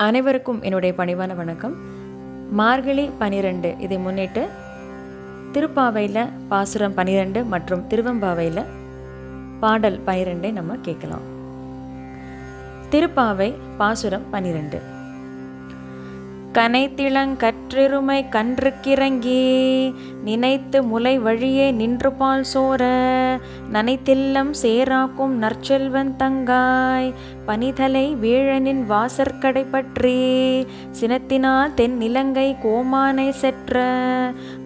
அனைவருக்கும் என்னுடைய பணிவான வணக்கம். மார்கழி 12 இதை முன்னிட்டு திருப்பாவையில் பாசுரம் 12 மற்றும் திருவெம்பாவையில் பாடல் 12 நம்ம கேட்கலாம். திருப்பாவை பாசுரம் 12. கனைத்திளங்கற்றிருமை கன்றுக்கிறங்கி நினைத்து முலை வழியே நின்று பால் சோர நனைத்தில்லம் சேராக்கும் நற்செல்வன் தங்காய் பனிதலை வீழனின் வாசற்கடை பற்றி சினத்தினால் தென் இலங்கை கோமானை செற்ற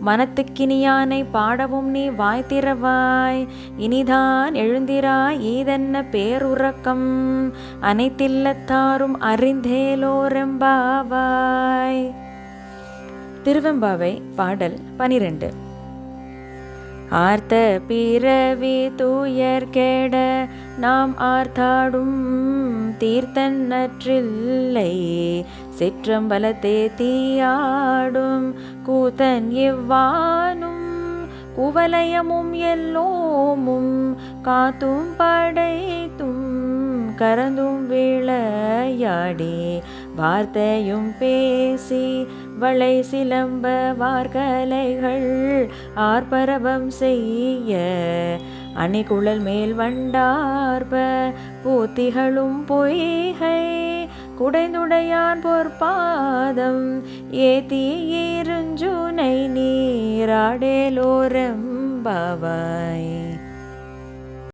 மனத்துக்கினியானை பாடவும் நீ வாய் திறவாய் இனிதான் எழுந்திராய் ஈதென்ன பேருறக்கம் அனைத்தில்லத்தாரும் அறிந்தேலோரெம்பாவாய். திருவெம்பாவை பாடல் 12. ஆர்த்த பிறவி தூயர் கேட நாம் ஆர்த்தாடும் தீர்த்தன் நற்றில்லை சிற்றம்பலத்தே தீயாடும் கூத்தன் இவ்வானும் குவலயமும் எல்லோமும் காத்தும் படைத்தும் கரந்தும் விளையாடி வார்த்தையும் பேசி வளை சிலம்ப வார்கலைகள் ஆர்ப்பரவம் செய்ய அணிகுழல் மேல் வண்டார்ப பூத்திகளும் பொய்கை குடைந்துடையான் பொற்பாதம் ஏத்தி இருஞ்சுனை நீராடேலோரெம்பாவாய்.